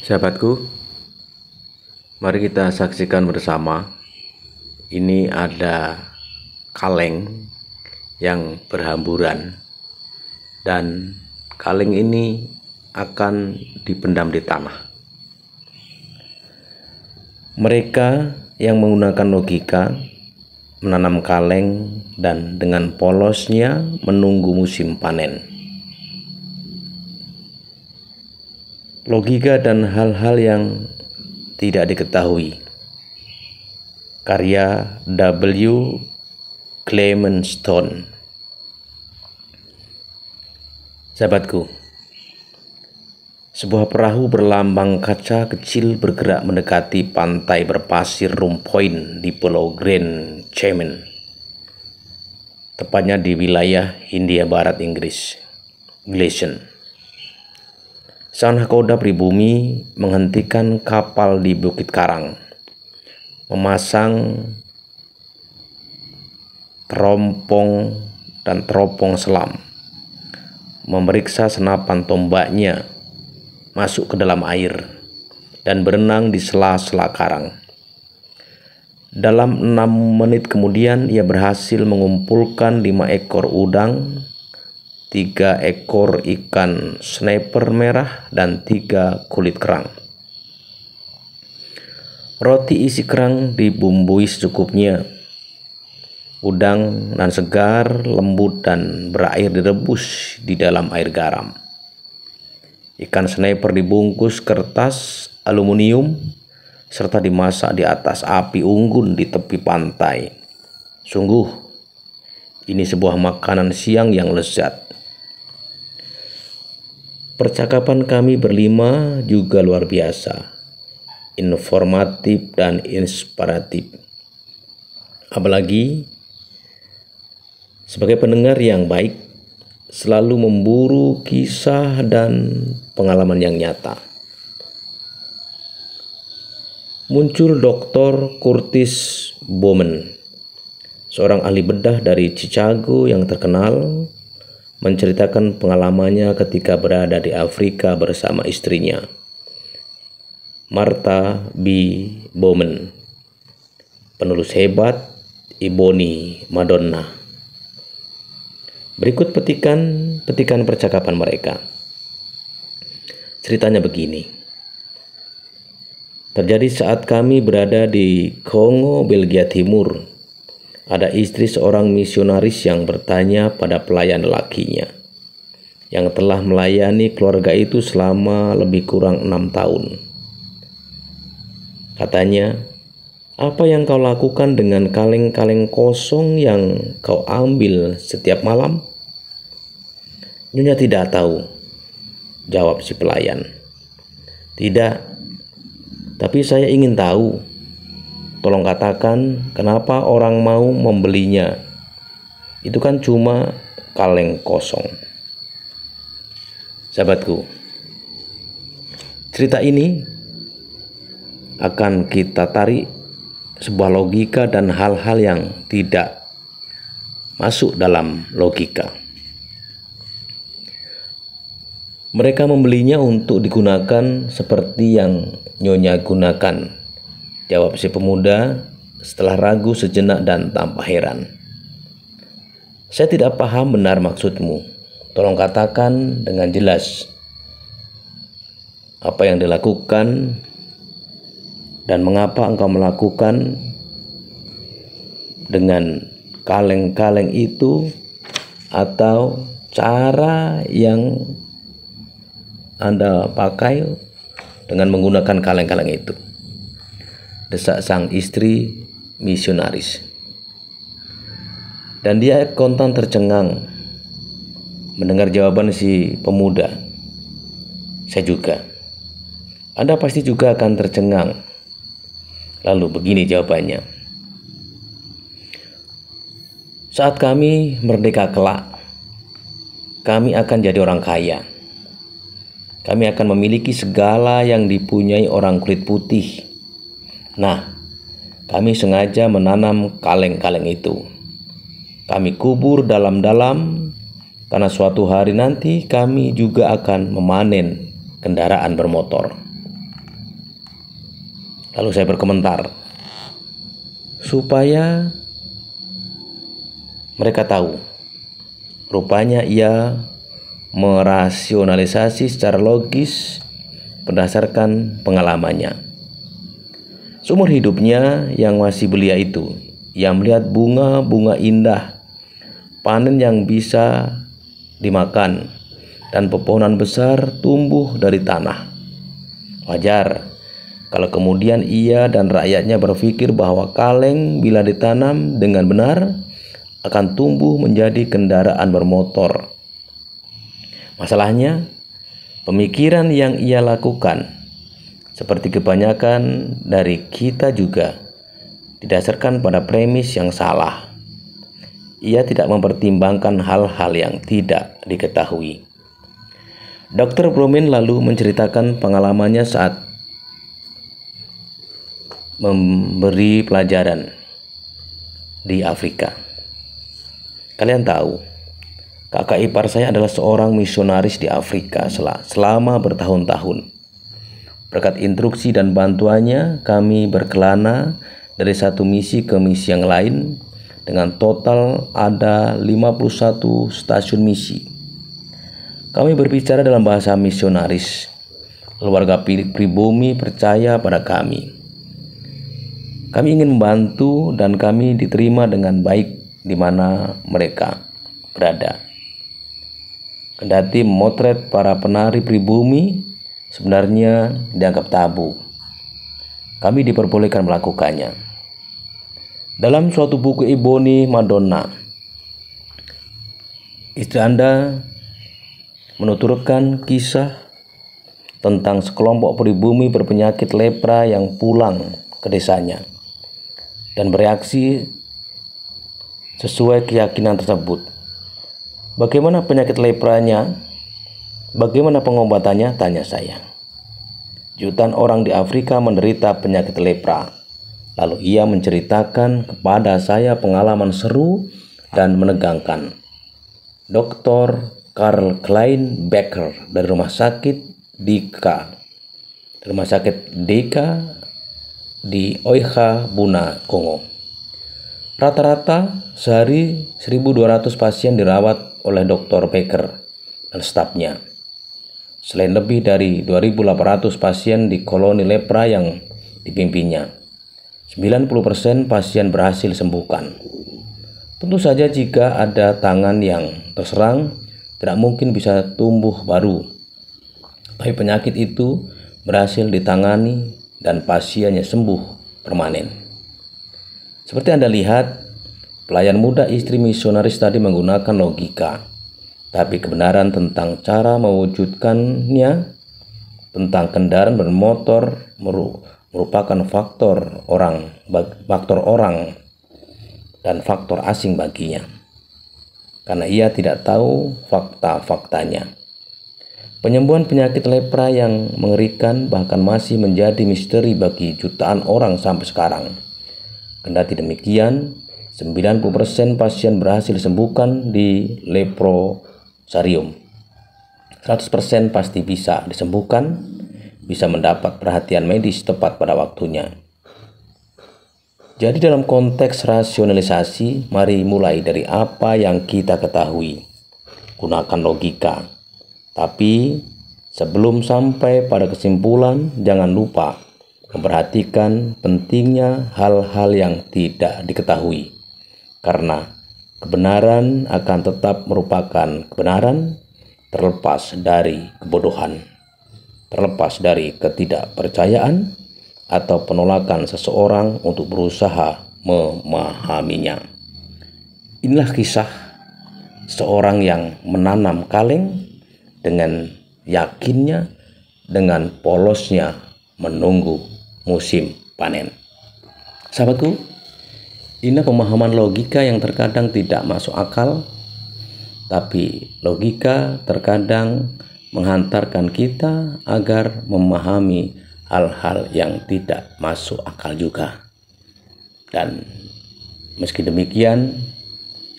Sahabatku, mari kita saksikan bersama. Ini ada kaleng yang berhamburan, dan kaleng ini akan dipendam di tanah. Mereka yang menggunakan logika menanam kaleng dan dengan polosnya menunggu musim panen. Logika dan hal-hal yang tidak diketahui. Karya W. Clement Stone. Sahabatku, sebuah perahu berlambang kaca kecil bergerak mendekati pantai berpasir Rum Point di Pulau Grand Cayman, tepatnya di wilayah Hindia Barat Inggris, Gleason. Sang nahkoda pribumi menghentikan kapal di Bukit Karang, memasang teropong dan teropong selam, memeriksa senapan tombaknya masuk ke dalam air dan berenang di sela-sela karang. Dalam 6 menit kemudian ia berhasil mengumpulkan 5 ekor udang, 3 ekor ikan snapper merah, dan 3 kulit kerang. Roti isi kerang dibumbui secukupnya. Udang nan segar, lembut, dan berair direbus di dalam air garam. Ikan snapper dibungkus kertas aluminium serta dimasak di atas api unggun di tepi pantai. Sungguh, ini sebuah makanan siang yang lezat. Percakapan kami berlima juga luar biasa, informatif dan inspiratif. Apalagi sebagai pendengar yang baik, selalu memburu kisah dan pengalaman yang nyata. Muncul Dr. Curtis Bowman, seorang ahli bedah dari Chicago yang terkenal, menceritakan pengalamannya ketika berada di Afrika bersama istrinya, Martha B. Bowman, penulis hebat Ebony Madonna. Berikut petikan percakapan mereka. Ceritanya begini. Terjadi saat kami berada di Kongo, Belgia Timur. Ada istri seorang misionaris yang bertanya pada pelayan lelakinya, yang telah melayani keluarga itu selama lebih kurang 6 tahun. Katanya, "Apa yang kau lakukan dengan kaleng-kaleng kosong yang kau ambil setiap malam?" "Nyonya tidak tahu," jawab si pelayan. "Tidak, tapi saya ingin tahu. Tolong katakan kenapa orang mau membelinya. Itu kan cuma kaleng kosong." Sahabatku, cerita ini akan kita tarik sebuah logika dan hal-hal yang tidak masuk dalam logika. Mereka membelinya untuk digunakan seperti yang Nyonya gunakan, jawab si pemuda setelah ragu sejenak dan tampak heran. "Saya tidak paham benar maksudmu. Tolong katakan dengan jelas apa yang dilakukan dan mengapa engkau melakukan dengan kaleng-kaleng itu, atau cara yang Anda pakai dengan menggunakan kaleng-kaleng itu," desak sang istri misionaris. Dan dia kontan tercengang mendengar jawaban si pemuda. "Saya juga." "Anda pasti juga akan tercengang." Lalu begini jawabannya. "Saat kami merdeka kelak, kami akan jadi orang kaya. Kami akan memiliki segala yang dipunyai orang kulit putih. Nah, kami sengaja menanam kaleng-kaleng itu. Kami kubur dalam-dalam, karena suatu hari nanti kami juga akan memanen kendaraan bermotor." Lalu saya berkomentar, supaya mereka tahu, rupanya ia merasionalisasi secara logis berdasarkan pengalamannya. Seumur hidupnya yang masih belia itu, ia melihat bunga-bunga indah, panen yang bisa dimakan, dan pepohonan besar tumbuh dari tanah. Wajar kalau kemudian ia dan rakyatnya berpikir bahwa kaleng bila ditanam dengan benar akan tumbuh menjadi kendaraan bermotor. Masalahnya, pemikiran yang ia lakukan, seperti kebanyakan dari kita juga, didasarkan pada premis yang salah. Ia tidak mempertimbangkan hal-hal yang tidak diketahui. Dr. Bromin lalu menceritakan pengalamannya saat memberi pelajaran di Afrika. Kalian tahu, kakak ipar saya adalah seorang misionaris di Afrika selama bertahun-tahun. Berkat instruksi dan bantuannya, kami berkelana dari satu misi ke misi yang lain dengan total ada 51 stasiun misi. Kami berbicara dalam bahasa misionaris. Keluarga pribumi percaya pada kami. Kami ingin membantu dan kami diterima dengan baik di mana mereka berada. Kendati memotret para penari pribumi sebenarnya dianggap tabu, kami diperbolehkan melakukannya. Dalam suatu buku Ebony Madonna, istri Anda menuturkan kisah tentang sekelompok pribumi berpenyakit lepra yang pulang ke desanya dan bereaksi sesuai keyakinan tersebut. Bagaimana penyakit lepranya? Bagaimana pengobatannya? Tanya saya. Jutaan orang di Afrika menderita penyakit lepra. Lalu ia menceritakan kepada saya pengalaman seru dan menegangkan. Dr. Karl Klein Becker dari Rumah Sakit Deka di Oicha, Buna, Kongo. Rata-rata sehari 1.200 pasien dirawat oleh Dr. Becker dan stafnya. Selain lebih dari 2.800 pasien di koloni lepra yang dipimpinnya, 90% pasien berhasil sembuhkan. Tentu saja jika ada tangan yang terserang, tidak mungkin bisa tumbuh baru. Tapi penyakit itu berhasil ditangani dan pasiennya sembuh permanen. Seperti Anda lihat, pelayan muda istri misionaris tadi menggunakan logika, tapi kebenaran tentang cara mewujudkannya, tentang kendaraan bermotor merupakan faktor orang dan faktor asing baginya, karena ia tidak tahu fakta-faktanya. Penyembuhan penyakit lepra yang mengerikan bahkan masih menjadi misteri bagi jutaan orang sampai sekarang. Kendati demikian, 90% pasien berhasil disembuhkan di leprosarium. 100% pasti bisa disembuhkan, bisa mendapat perhatian medis tepat pada waktunya. Jadi dalam konteks rasionalisasi, mari mulai dari apa yang kita ketahui. Gunakan logika. Tapi sebelum sampai pada kesimpulan, jangan lupa memperhatikan pentingnya hal-hal yang tidak diketahui. Karena kebenaran akan tetap merupakan kebenaran terlepas dari kebodohan, terlepas dari ketidakpercayaan atau penolakan seseorang untuk berusaha memahaminya. Inilah kisah seorang yang menanam kaleng dengan yakinnya, dengan polosnya menunggu musim panen. Sahabatku, ini pemahaman logika yang terkadang tidak masuk akal, tapi logika terkadang menghantarkan kita agar memahami hal-hal yang tidak masuk akal juga. Dan meski demikian,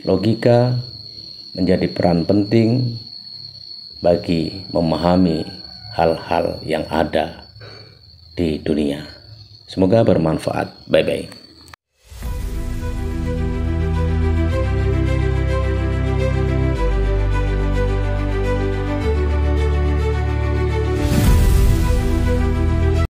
logika menjadi peran penting bagi memahami hal-hal yang ada di dunia. Semoga bermanfaat. Bye-bye.